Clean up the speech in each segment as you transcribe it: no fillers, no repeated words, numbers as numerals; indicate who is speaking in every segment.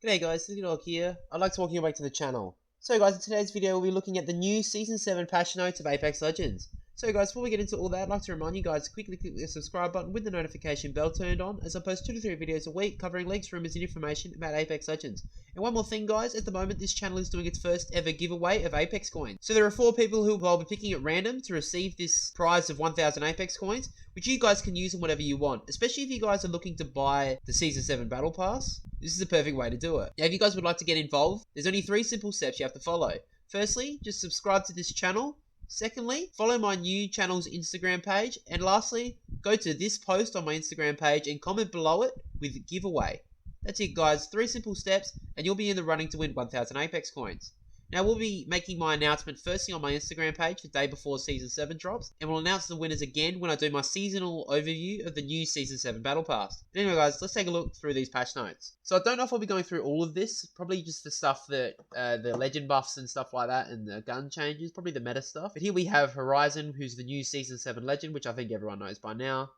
Speaker 1: G'day guys, Dyliedog here. I'd like to welcome you back to the channel. So guys, in today's video we'll be looking at the new Season 7 patch notes of Apex Legends. So guys, before we get into all that, I'd like to remind you guys to quickly click the subscribe button with the notification bell turned on, as I post 2 to 3 videos a week covering leaks, rumours and information about Apex Legends. And one more thing guys, at the moment this channel is doing its first ever giveaway of Apex coins. So there are 4 people who will be picking at random to receive this prize of 1000 Apex coins, which you guys can use in whatever you want, especially if you guys are looking to buy the Season 7 Battle Pass. This is a perfect way to do it. Now if you guys would like to get involved, there's only 3 simple steps you have to follow. Firstly, just subscribe to this channel. Secondly, follow my new channel's Instagram page. And lastly, go to this post on my Instagram page and comment below it with giveaway. That's it guys, 3 simple steps and you'll be in the running to win 1000 Apex coins. Now we'll be making my announcement firstly on my Instagram page the day before Season 7 drops, and we'll announce the winners again when I do my seasonal overview of the new Season 7 Battle Pass. But anyway guys, let's take a look through these patch notes. So I don't know if I'll be going through all of this, probably just the stuff that, the legend buffs and stuff like that, and the gun changes, probably the meta stuff. But here we have Horizon, who's the new Season 7 legend, which I think everyone knows by now.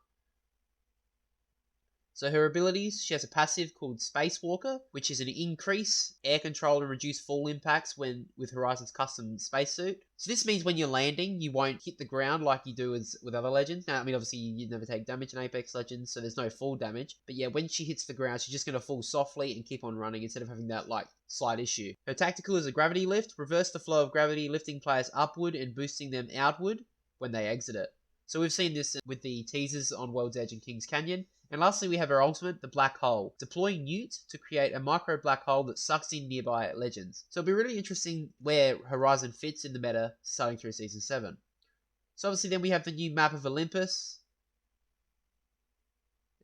Speaker 1: So her abilities, she has a passive called Spacewalker, which is an increase air control and reduce fall impacts with Horizon's custom spacesuit. So this means when you're landing, you won't hit the ground like you do with other legends. Now, I mean, obviously you never take damage in Apex Legends, so there's no fall damage. But yeah, when she hits the ground, she's just going to fall softly and keep on running instead of having that, like, slight issue. Her tactical is a gravity lift, reverse the flow of gravity, lifting players upward and boosting them outward when they exit it. So we've seen this with the teasers on World's Edge and King's Canyon. And lastly, we have our ultimate, the Black Hole. Deploy Newt to create a micro black hole that sucks in nearby legends. So it'll be really interesting where Horizon fits in the meta starting through Season 7. So obviously then we have the new map of Olympus.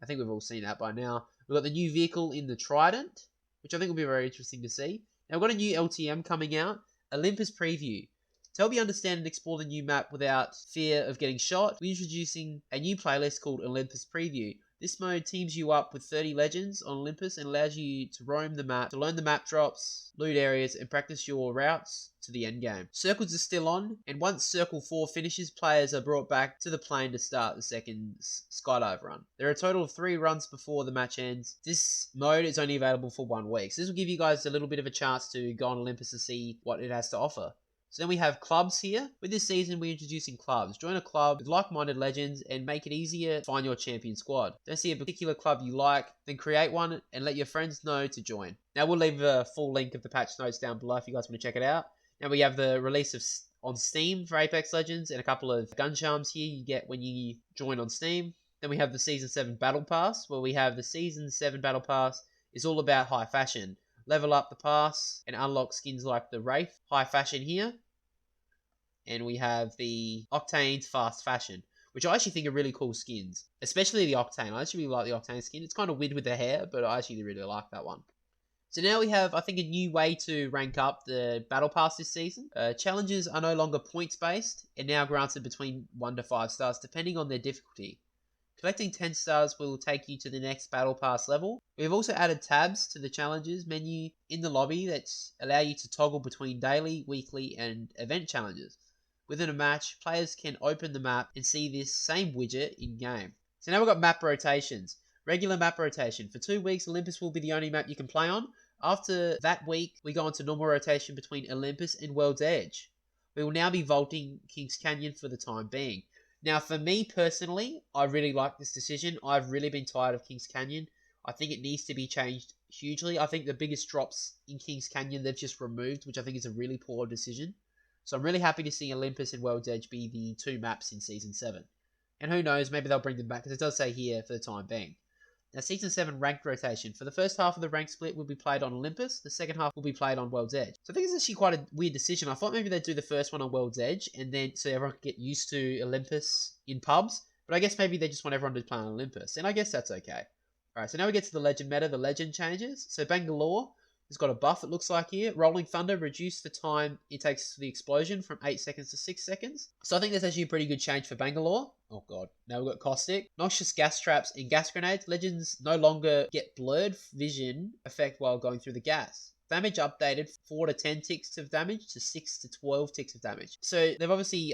Speaker 1: I think we've all seen that by now. We've got the new vehicle in the Trident, which I think will be very interesting to see. Now we've got a new LTM coming out, Olympus Preview. To help you understand and explore the new map without fear of getting shot, we're introducing a new playlist called Olympus Preview. This mode teams you up with 30 legends on Olympus and allows you to roam the map, to learn the map drops, loot areas, and practice your routes to the end game. Circles are still on, and once Circle 4 finishes, players are brought back to the plane to start the second skydive run. There are a total of 3 runs before the match ends. This mode is only available for 1 week, so this will give you guys a little bit of a chance to go on Olympus and see what it has to offer. So then we have clubs here. With this season, we're introducing clubs. Join a club with like-minded legends and make it easier to find your champion squad. Don't see a particular club you like, then create one and let your friends know to join. Now we'll leave a full link of the patch notes down below if you guys want to check it out. Now we have the release of on Steam for Apex Legends and a couple of gun charms here you get when you join on Steam. Then we have the Season 7 Battle Pass, where we have the Season 7 Battle Pass is all about high fashion. Level up the pass and unlock skins like the Wraith high fashion here. And we have the Octane's Fast Fashion, which I actually think are really cool skins. Especially the Octane. I actually really like the Octane skin. It's kind of weird with the hair, but I actually really like that one. So now we have, I think, a new way to rank up the Battle Pass this season. Challenges are no longer points-based and now granted between 1 to 5 stars, depending on their difficulty. Collecting 10 stars will take you to the next Battle Pass level. We've also added tabs to the challenges menu in the lobby that allow you to toggle between daily, weekly, and event challenges. Within a match, players can open the map and see this same widget in-game. So now we've got map rotations. Regular map rotation. For 2 weeks, Olympus will be the only map you can play on. After that week, we go on to normal rotation between Olympus and World's Edge. We will now be vaulting King's Canyon for the time being. Now, for me personally, I really like this decision. I've really been tired of King's Canyon. I think it needs to be changed hugely. I think the biggest drops in King's Canyon they've just removed, which I think is a really poor decision. So I'm really happy to see Olympus and World's Edge be the 2 maps in Season 7. And who knows, maybe they'll bring them back, because it does say here for the time being. Now, Season 7 ranked rotation. For the first half of the rank split will be played on Olympus. The second half will be played on World's Edge. So I think it's actually quite a weird decision. I thought maybe they'd do the first one on World's Edge, and then so everyone could get used to Olympus in pubs. But I guess maybe they just want everyone to play on Olympus, and I guess that's okay. Alright, so now we get to the legend meta, the legend changes. So Bangalore has got a buff, it looks like here. Rolling Thunder reduced the time it takes for the explosion from 8 seconds to 6 seconds. So I think that's actually a pretty good change for Bangalore. Oh god, now we've got Caustic. Noxious gas traps and gas grenades. Legends no longer get blurred vision effect while going through the gas. Damage updated 4 to 10 ticks of damage to 6 to 12 ticks of damage. So they've obviously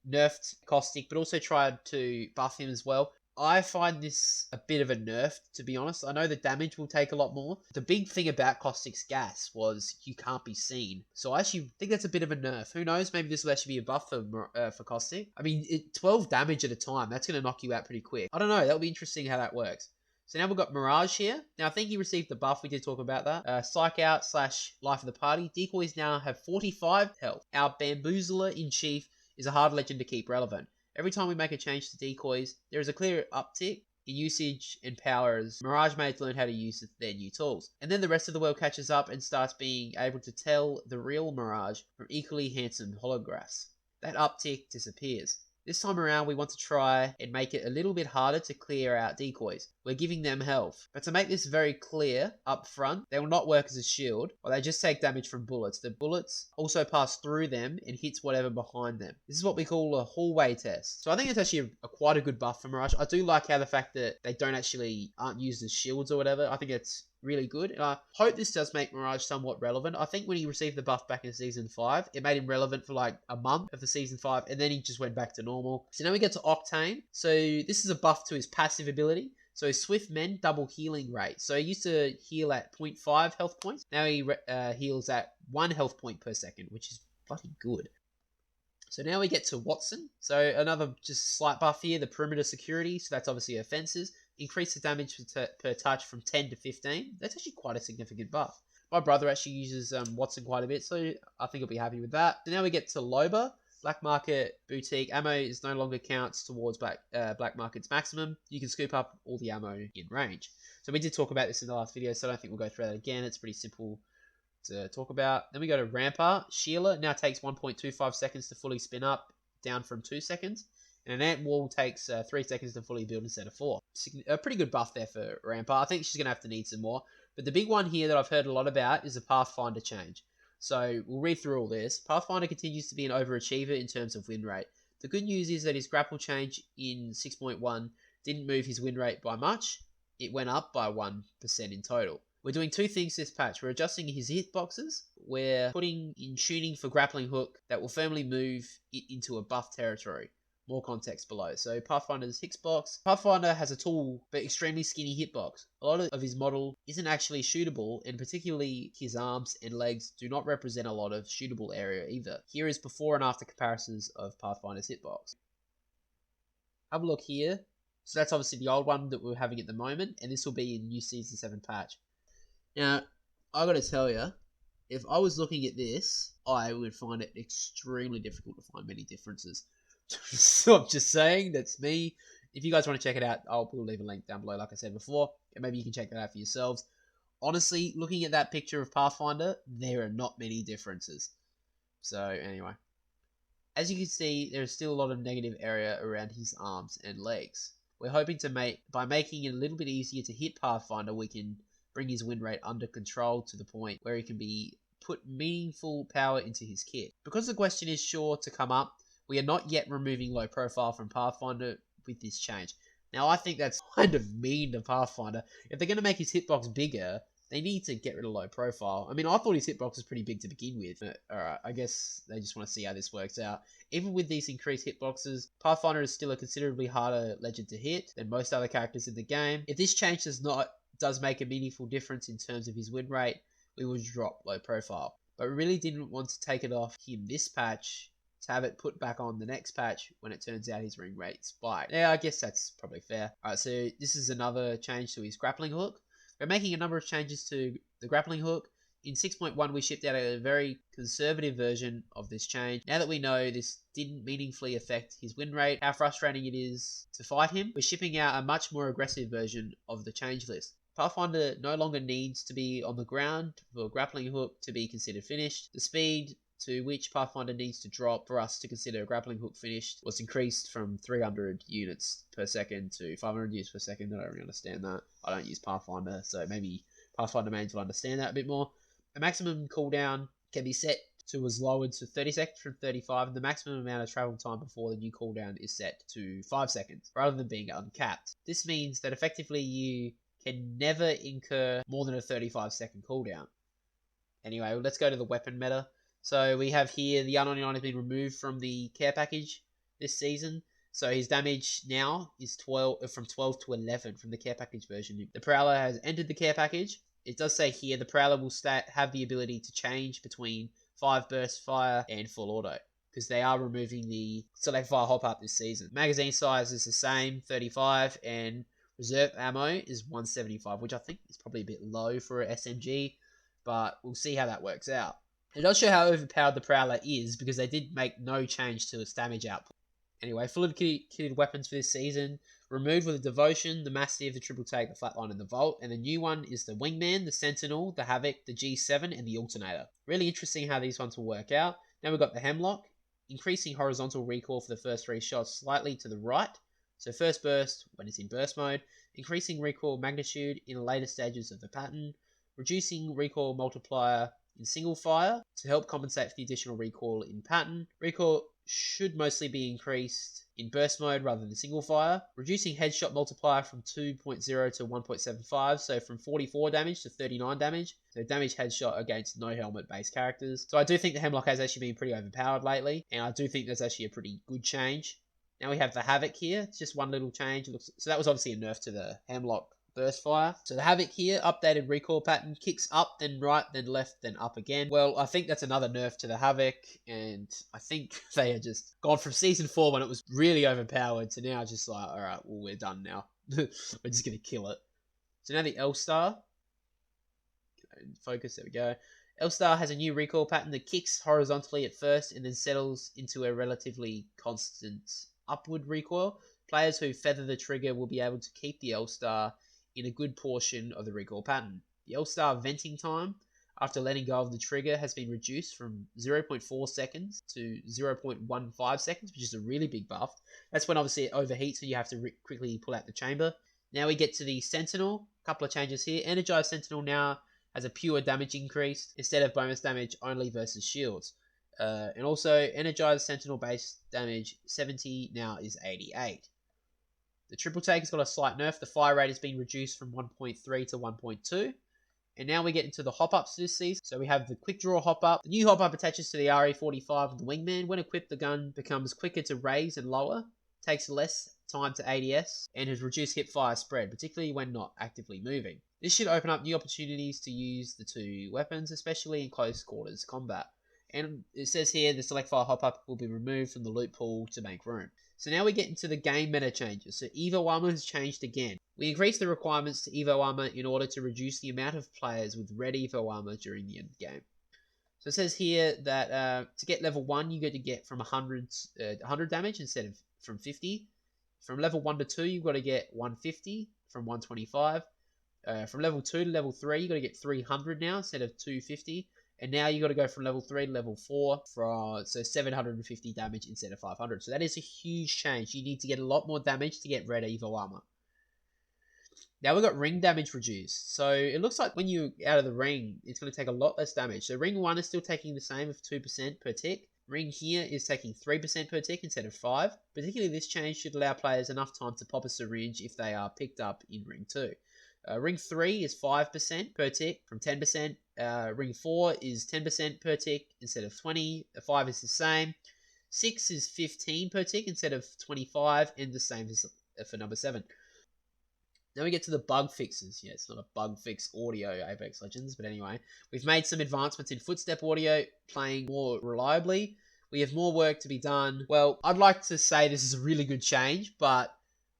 Speaker 1: nerfed Caustic, but also tried to buff him as well. I find this a bit of a nerf, to be honest. I know the damage will take a lot more. The big thing about Caustic's gas was you can't be seen. So I actually think that's a bit of a nerf. Who knows? Maybe this will actually be a buff for Caustic. I mean, 12 damage at a time. That's going to knock you out pretty quick. I don't know. That'll be interesting how that works. So now we've got Mirage here. Now, I think he received the buff. We did talk about that. Psych Out / Life of the Party. Decoys now have 45 health. Our Bamboozler in Chief is a hard legend to keep relevant. Every time we make a change to decoys, there is a clear uptick in usage and power as Mirage mates learn how to use their new tools. And then the rest of the world catches up and starts being able to tell the real Mirage from equally handsome holographs. That uptick disappears. This time around, we want to try and make it a little bit harder to clear out decoys. We're giving them health. But to make this very clear up front, they will not work as a shield, or they just take damage from bullets. The bullets also pass through them and hits whatever behind them. This is what we call a hallway test. So I think it's actually quite a good buff for Mirage. I do like how the fact that they aren't used as shields or whatever. I think it's really good, and I hope this does make Mirage somewhat relevant. I think when he received the buff back in Season 5, it made him relevant for like a month of the Season 5, and then he just went back to normal. So now we get to Octane. So this is a buff to his passive ability. So Swift Men double healing rate. So he used to heal at 0.5 health points. Now he heals at 1 health point per second, which is bloody good. So now we get to Watson. So another just slight buff here, the perimeter security. So that's obviously offenses. Increase the damage per touch from 10 to 15. That's actually quite a significant buff. My brother actually uses Watson quite a bit, so I think he'll be happy with that. So now we get to Loba. Black Market Boutique. Ammo is no longer counts towards Black Market's maximum. You can scoop up all the ammo in range. So we did talk about this in the last video, so I don't think we'll go through that again. It's pretty simple to talk about. Then we go to Rampart. Sheila now takes 1.25 seconds to fully spin up, down from 2 seconds. And an ant wall takes 3 seconds to fully build instead of 4. A pretty good buff there for Rampart. I think she's going to have to need some more. But the big one here that I've heard a lot about is the Pathfinder change. So we'll read through all this. Pathfinder continues to be an overachiever in terms of win rate. The good news is that his grapple change in 6.1 didn't move his win rate by much. It went up by 1% in total. We're doing 2 things this patch. We're adjusting his hitboxes. We're putting in tuning for grappling hook that will firmly move it into a buff territory. More context below. So Pathfinder's Hixbox. Pathfinder has a tall but extremely skinny hitbox. A lot of his model isn't actually shootable, and particularly his arms and legs do not represent a lot of shootable area either. Here is before and after comparisons of Pathfinder's hitbox. Have a look here. So that's obviously the old one that we're having at the moment, and this will be in new Season 7 patch. Now, I gotta tell you, if I was looking at this, I would find it extremely difficult to find many differences. So I'm just saying, that's me. If you guys want to check it out, I'll leave a link down below, like I said before, and maybe you can check that out for yourselves. Honestly, looking at that picture of Pathfinder, there are not many differences. So anyway, as you can see, there is still a lot of negative area around his arms and legs. We're hoping to by making it a little bit easier to hit Pathfinder, we can bring his win rate under control to the point where he can be put meaningful power into his kit. Because the question is sure to come up, we are not yet removing low profile from Pathfinder with this change. Now, I think that's kind of mean to Pathfinder. If they're going to make his hitbox bigger, they need to get rid of low profile. I mean, I thought his hitbox was pretty big to begin with. Alright, I guess they just want to see how this works out. Even with these increased hitboxes, Pathfinder is still a considerably harder legend to hit than most other characters in the game. If this change does make a meaningful difference in terms of his win rate, we will drop low profile. But we really didn't want to take it off him this patch to have it put back on the next patch when it turns out his ring rate spiked. Yeah, I guess that's probably fair. Alright, so this is another change to his grappling hook. We're making a number of changes to the grappling hook. In 6.1, we shipped out a very conservative version of this change. Now that we know this didn't meaningfully affect his win rate, how frustrating it is to fight him, we're shipping out a much more aggressive version of the change list. Pathfinder no longer needs to be on the ground for grappling hook to be considered finished. The speed to which Pathfinder needs to drop for us to consider a grappling hook finished was increased from 300 units per second to 500 units per second. I don't really understand that. I don't use Pathfinder, so maybe Pathfinder mains will understand that a bit more. A maximum cooldown can be set to as low as 30 seconds from 35, and the maximum amount of travel time before the new cooldown is set to 5 seconds, rather than being uncapped. This means that effectively you can never incur more than a 35-second cooldown. Anyway, let's go to the weapon meta. So we have here the R99 has been removed from the care package this season. So his damage now is 12 from 12 to 11 from the care package version. The Prowler has entered the care package. It does say here the Prowler will have the ability to change between 5 burst fire and full auto, because they are removing the select fire hop up this season. Magazine size is the same, 35, and reserve ammo is 175, which I think is probably a bit low for an SMG, but we'll see how that works out. It does show how overpowered the Prowler is, because they did make no change to its damage output. Anyway, fully kitted weapons for this season. Removed with the Devotion, the Mastiff, the Triple Take, the Flatline, and the Vault. And the new one is the Wingman, the Sentinel, the Havoc, the G7, and the Alternator. Really interesting how these ones will work out. Now we've got the Hemlock, increasing horizontal recoil for the first 3 shots slightly to the right. So first burst when it's in burst mode. Increasing recoil magnitude in the later stages of the pattern. Reducing recoil multiplier in single fire to help compensate for the additional recoil in pattern. Recoil should mostly be increased in burst mode rather than single fire. Reducing headshot multiplier from 2.0 to 1.75, so from 44 damage to 39 damage. So damage headshot against no helmet based characters. So I do think the Hemlock has actually been pretty overpowered lately, and I do think there's actually a pretty good change. Now we have the Havoc here. It's just one little change. So that was obviously a nerf to the Hemlock burst fire. So the Havoc here, updated recoil pattern, kicks up, then right, then left, then up again. Well, I think that's another nerf to the Havoc, and I think they are just gone from Season 4 when it was really overpowered to now just like, alright, well, we're done now. We're just going to kill it. So now the L-Star. Focus, there we go. L-Star has a new recoil pattern that kicks horizontally at first and then settles into a relatively constant upward recoil. Players who feather the trigger will be able to keep the L-Star in a good portion of the recoil pattern. The L-Star venting time, after letting go of the trigger, has been reduced from 0.4 seconds to 0.15 seconds, which is a really big buff. That's when obviously it overheats, so you have to quickly pull out the chamber. Now we get to the Sentinel. A couple of changes here. Energized Sentinel now has a pure damage increase instead of bonus damage only versus shields. And also, Energized Sentinel base damage 70 now is 88. The Triple Take has got a slight nerf. The fire rate has been reduced from 1.3 to 1.2. And now we get into the hop-ups this season. So we have the Quick Draw hop-up. The new hop-up attaches to the RE45 of the Wingman. When equipped, the gun becomes quicker to raise and lower, takes less time to ADS, and has reduced hip fire spread, particularly when not actively moving. This should open up new opportunities to use the two weapons, especially in close quarters combat. And it says here the select fire hop-up will be removed from the loot pool to make room. So now we get into the game meta changes. So Evo Armor has changed again. We increased the requirements to Evo Armor in order to reduce the amount of players with red Evo Armor during the end game. So it says here that to get level 1, you get to get from 100 damage instead of from 50. From level 1 to 2, you've got to get 150 from 125. From level 2 to level 3, you've got to get 300 now instead of 250. And now you got to go from level 3 to level 4 so 750 damage instead of 500. So that is a huge change. You need to get a lot more damage to get red Evo Armor. Now we've got ring damage reduced. So it looks like when you're out of the ring, it's going to take a lot less damage. So ring 1 is still taking the same of 2% per tick. Ring here is taking 3% per tick instead of 5. Particularly this change should allow players enough time to pop a syringe if they are picked up in ring 2. Ring 3 is 5% per tick from 10%. Ring 4 is 10% per tick instead of 20. 5 is the same. 6 is 15 per tick instead of 25, and the same for number 7. Now we get to the bug fixes. Yeah, it's not a bug fix audio, Apex Legends, but anyway. We've made some advancements in footstep audio, playing more reliably. We have more work to be done. Well, I'd like to say this is a really good change, but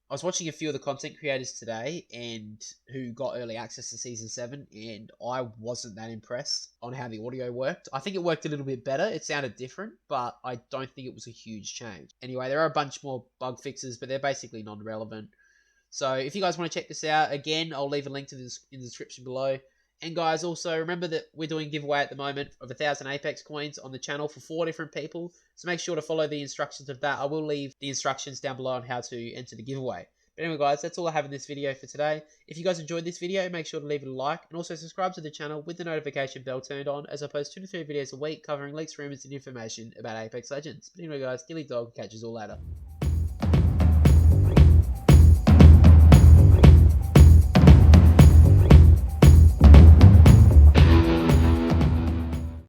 Speaker 1: I was watching a few of the content creators today and who got early access to Season 7, and I wasn't that impressed on how the audio worked. I think it worked a little bit better. It sounded different, but I don't think it was a huge change. Anyway, there are a bunch more bug fixes, but they're basically non-relevant. So if you guys want to check this out, again, I'll leave a link to this in the description below. And guys, also remember that we're doing a giveaway at the moment of 1,000 Apex coins on the channel for 4 different people. So make sure to follow the instructions of that. I will leave the instructions down below on how to enter the giveaway. But anyway guys, that's all I have in this video for today. If you guys enjoyed this video, make sure to leave it a like. And also subscribe to the channel with the notification bell turned on, as I post 2 to 3 videos a week covering leaks, rumors, and information about Apex Legends. But anyway guys, Dyliedog, catch you all later.